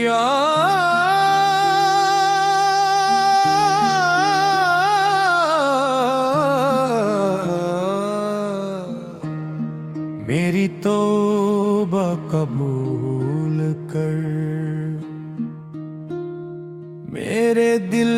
या मेरी तौबा कबूल कर, मेरे दिल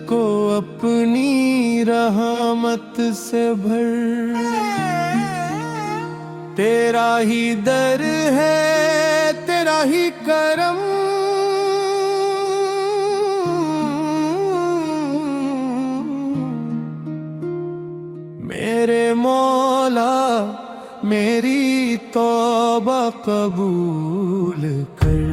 को अपनी रहमत से भर। तेरा ही दर है, तेरा ही करम, मेरे मौला मेरी तौबा कबूल कर।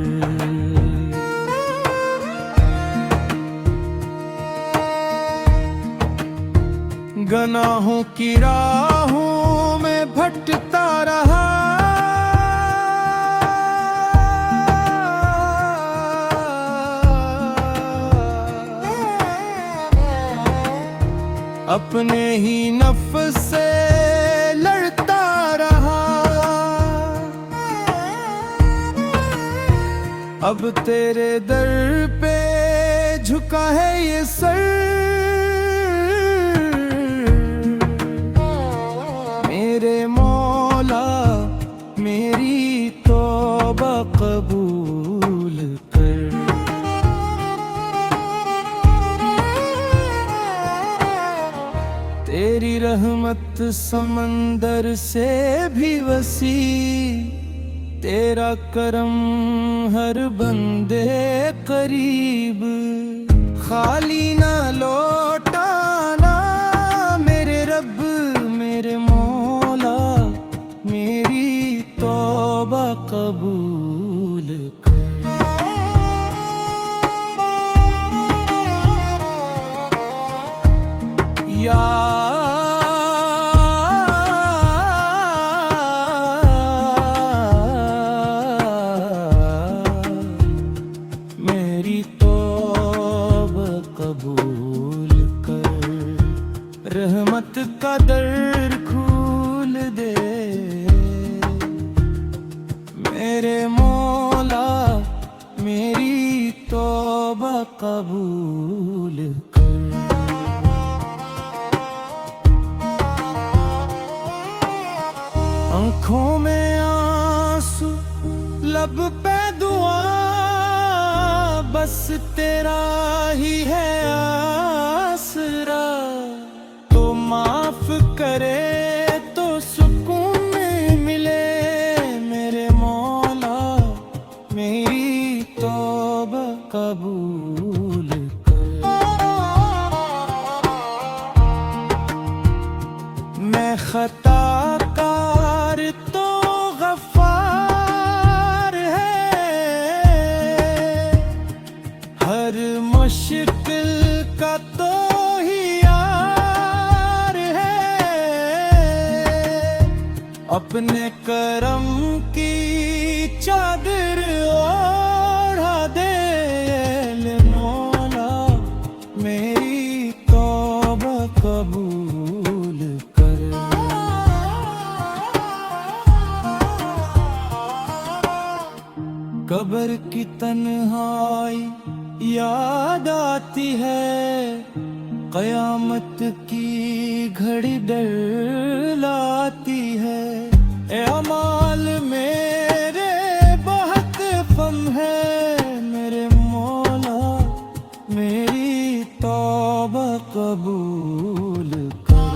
गुनाहों की राहों में भटकता रहा, अपने ही नफ्स से लड़ता रहा। अब तेरे दर पे झुका है ये सर, मेरे मौला मेरी तौबा कबूल कर। तेरी रहमत समंदर से भी वसी, तेरा करम हर बंदे करीब। खाली ना लौटाना मेरे रब, मेरे मौला मेरी तौबा कबूल कर। या मेरी तौबा कबूल कर, रहमत का दर खोल दे। मेरे मौला मेरी तौबा कबूल कर। आँखों में आंसू लब पे दुआ, बस तेरा ही है आसरा। तो माफ करे तो सुकून मिले, मेरे मौला मेरी तौबा कबूल कर। मैं खताकार तो गफ्फार है, हर मुश्किल का तो ही यार है। अपने करम की चादर ओढ़ा दे, मौला मेरी तौबा कबूल कर। कब्र की तन्हाई याद आती है, कयामत की घड़ी डर लाती है। ए अमाल मेरे बहुत फम है, मेरे मौला मेरी तौबा कबूल कर।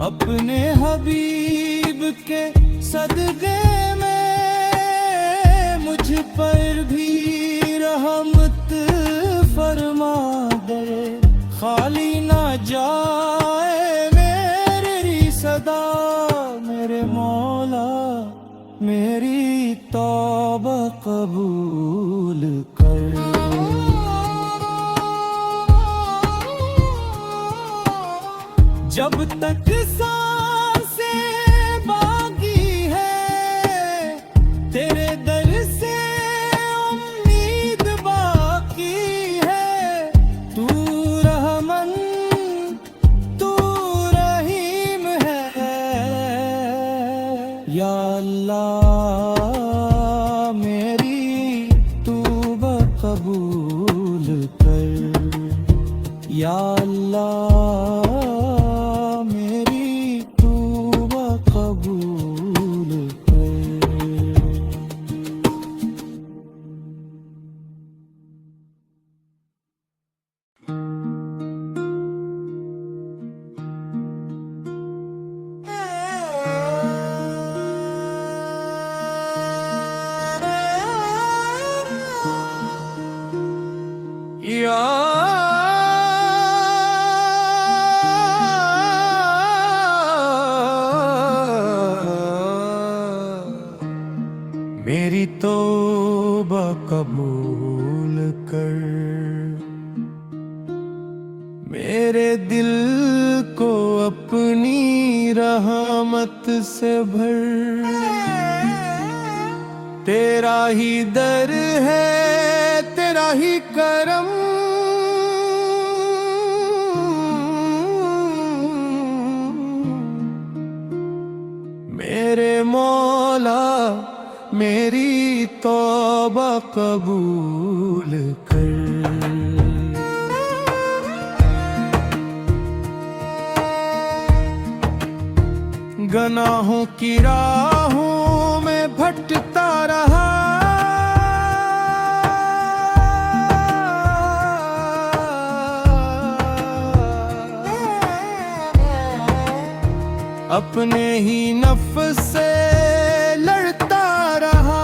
अपने हबीब के सदक़े में मुझ पर भी रहमत फरमा दे। खाली ना जाए मेरी सदा, मेरे मौला मेरी तौबा कबूल कर। जब तक सांसें बाकी है, तेरे दर से उम्मीद बाकी है। तू रहमन तू रहीम है, मेरी तौबा कबूल कर, मेरे दिल को अपनी रहमत से भर। तेरा ही दर है, तेरा ही करम, मेरे मौला मेरी तौबा कबूल कर। गनाहों की राहों में भटकता रहा, अपने ही नफ्स से लड़ता रहा।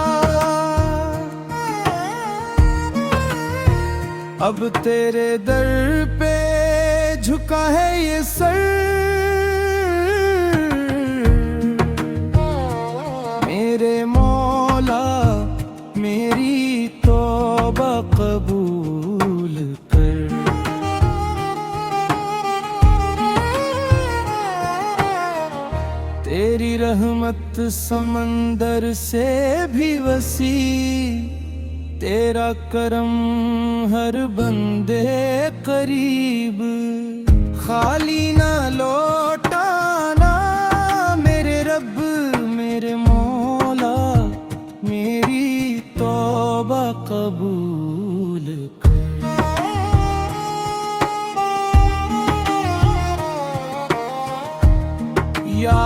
अब तेरे दर पे झुका है ये सर, मेरे मौला मेरी तौबा कबूल कर। तेरी रहमत समंदर से भी वसी, तेरा करम हर बंदे करीब। खाली ना लौटाना मेरे रब, मेरे मौला मेरी तौबा कबूल कर। या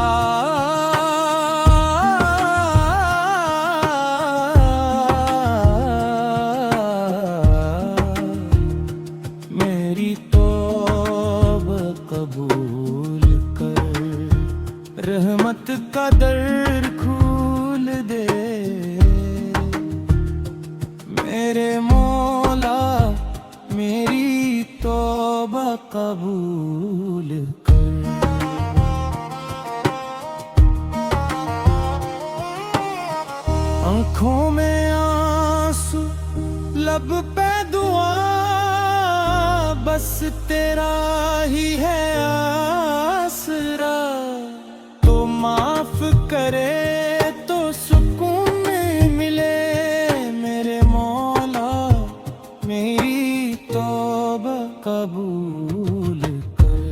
मेरी तौबा कबूल कर, रहमत का दर खोल दे। मेरे मौला मेरी तौबा कबूल कर। आँखों में आंसू लब पे दुआ, बस तेरा ही है आसरा। तो माफ करे तो सुकून मिले, मेरे मौला मेरी तौबा कबूल कर।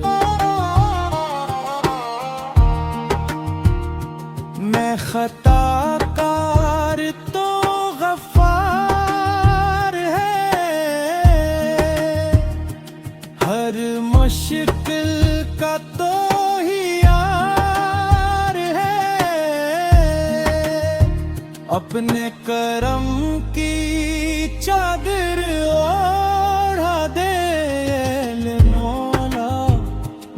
मैं खताकार तो गफ्फार है, हर मुश्किल का तो ही यार है। अपने करम की चादर ओढ़ा दे, मौला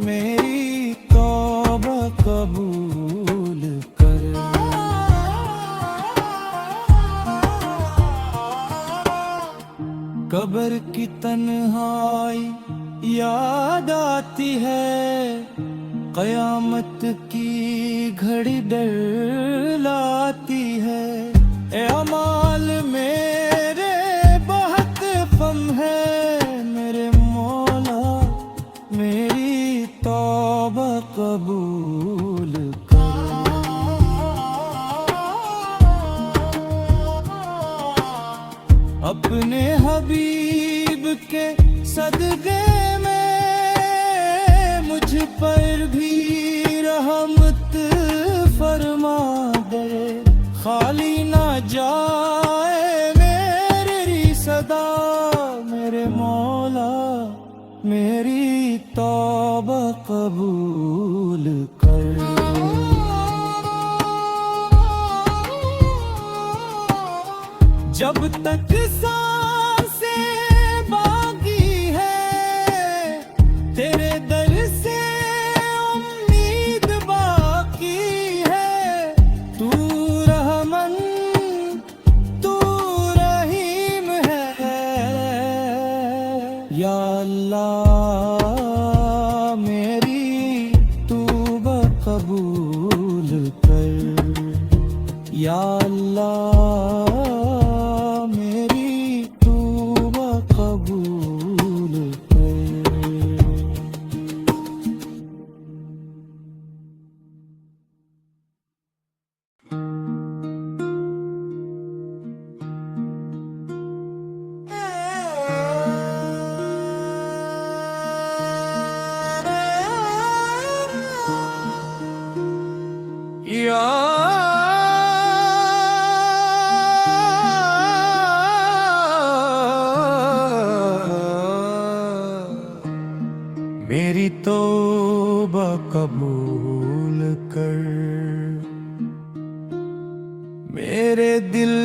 मेरी तौबा कबूल कर। कब्र की तन्हाई याद आती है, कयामत की घड़ी डर लाती है। ए अमाल मेरे बहुत कम है, मेरे मौला मेरी तौबा कबूल कर। अपने हबीब के सदक़े में मुझ पर भी रहमत फरमा दे। खाली ना जाए मेरी सदा, मेरे मौला मेरी तौबा कबूल कर। जब तक सांसें बाकी है, तेरे दर से उम्मीद बाकी है। तू रहमन तू रहीम है, या अल्लाह मेरी तौबा कबूल कर। या अल्लाह कबूल कर। मेरे दिल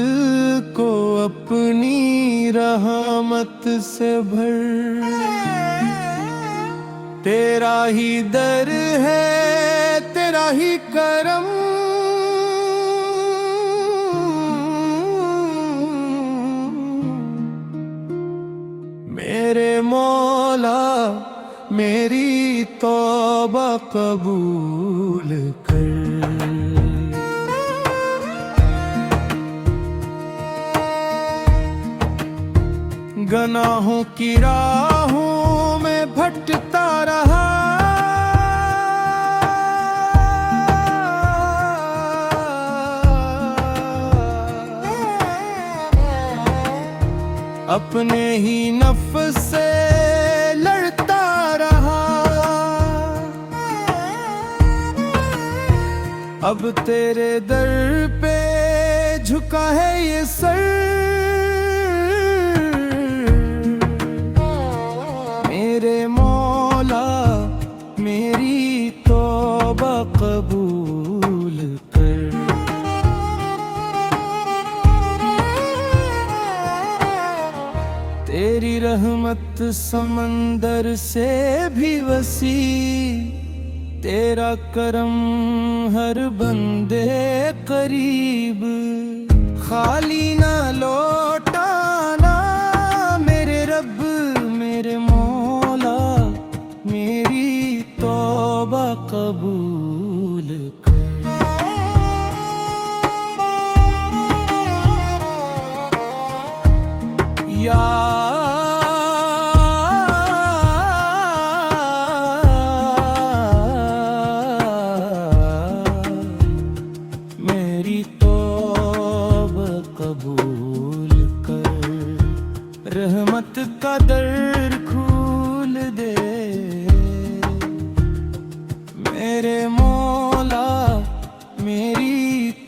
को अपनी रहमत से भर। तेरा ही दर है, तेरा ही करम, मेरे मौला मेरी तौबा कबूल कर। गनाहों की राहों में भटकता रहा, अपने ही नफ्स से लड़ता रहा। अब तेरे दर पे झुका है ये सर, मेरे मौला मेरी तौबा कबूल कर। तेरी रहमत समंदर से भी वसी, तेरा करम हर बंदे करीब। खाली ना लौटाना मेरे रब, मेरे मौला मेरी तौबा कबूल कर। या मेरी तौबा कबूल कर। रहमत का दर खोल दे मेरे मौला मेरी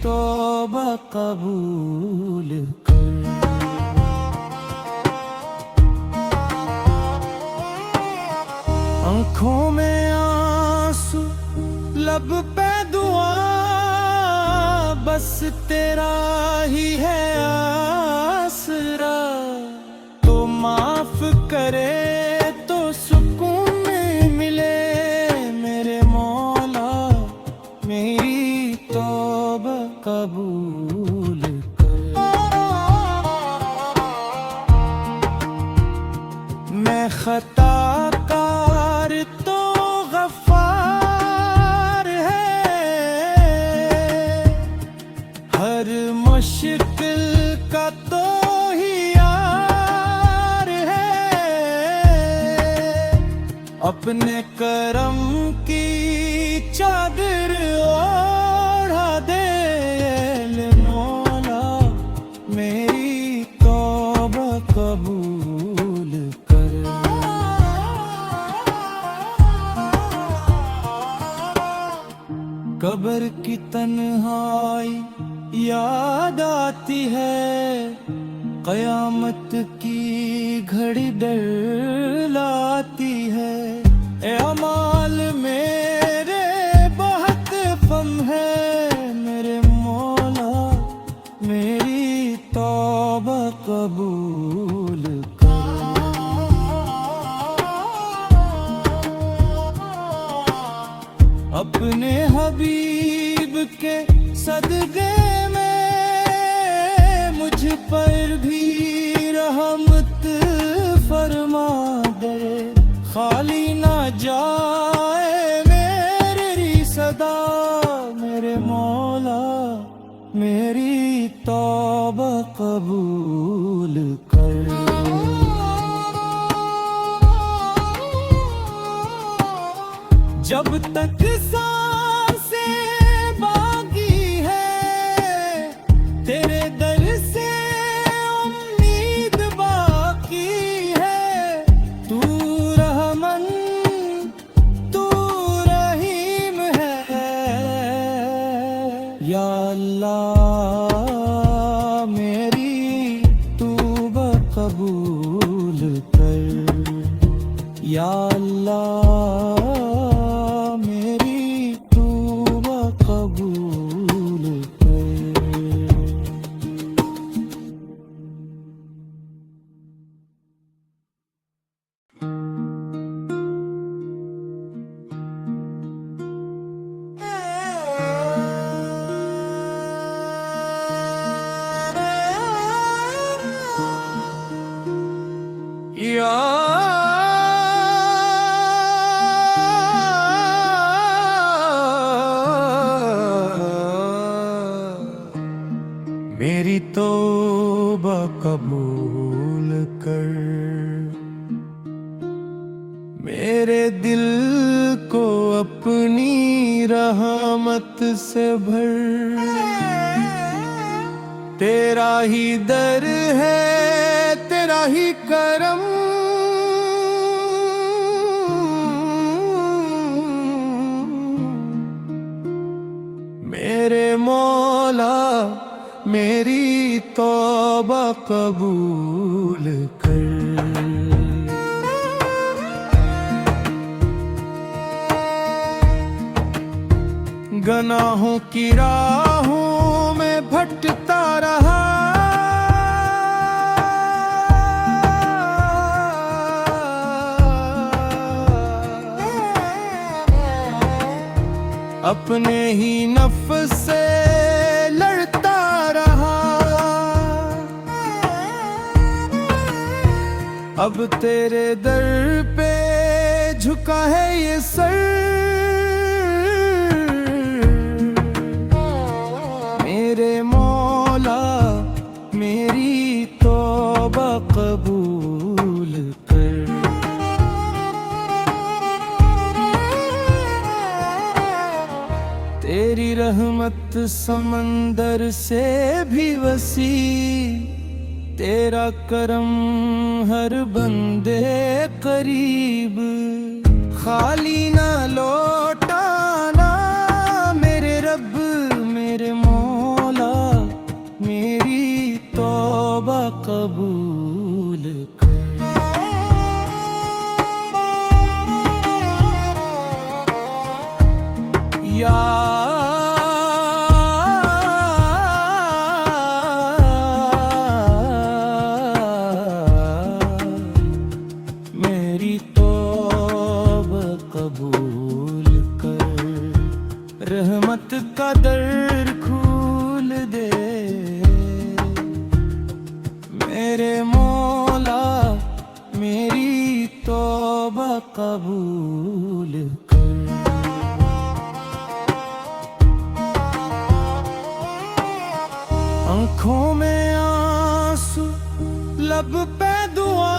तौबा कबूल कर। आँखों में आंसू लब पे दुआ, बस तेरा ही है आसरा। तो माफ करे तो सुकून मिले मेरे मौला मेरी तौबा कबूल कर। मैं खताकार तो गफ्फार है, हर मुश्किल का तो ही यार है। अपने करम की चादर ओढ़ा दे मौला मेरी तौबा कबूल कर। कब्र की तन्हाई याद आती है, कयामत की घड़ी डर लाती है। ए अमाल मेरे बहुत फम है, मेरे मौला मेरी तौबा कबूल कर। अपने हबीब के सदक़े में मुझ पर भी रहमत फरमा दे। खाली ना जाए मेरी सदा, मेरे मौला मेरी तौबा कबूल कर। जब तक सांसें बाकी है, तेरे दर से उम्मीद बाकी है। तू रहमन तू रहीम है, या अल्लाह मेरी तौबा कबूल कर। या अल्लाह मेरी रहमत से भर, तेरा ही दर है, तेरा ही करम। मेरे मौला मेरी तौबा कबूल कर। गनाहों की राहों में भटकता रहा, अपने ही नफ्स से लड़ता रहा। अब तेरे दर पे झुका है ये सर, मेरे मौला मेरी तौबा कबूल कर। तेरी रहमत समंदर से भी वसी, तेरा करम हर बंदे करीब। खाली ना लौटाना मेरे रब, मेरे मौला मेरी तौबा कबूल कर। या मेरी तौबा कबूल कर, रहमत का दर खोल दे। मेरे मौला मेरी तौबा कबूल कर। आँखों में आंसू लब पे दुआ,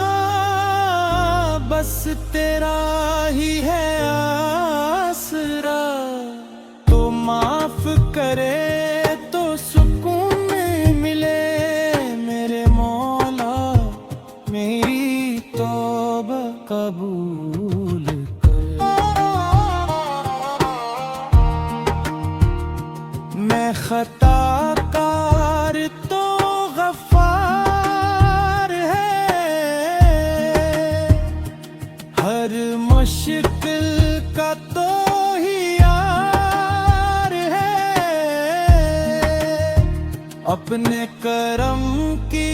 बस तेरा ही है आसरा। तो माफ करे तो सुकून मिले, मेरे मौला मेरी तौबा कबूल कर। मैं खताकार तो गफ्फार है, हर मुश्किल का तो ही यार है। अपने करम की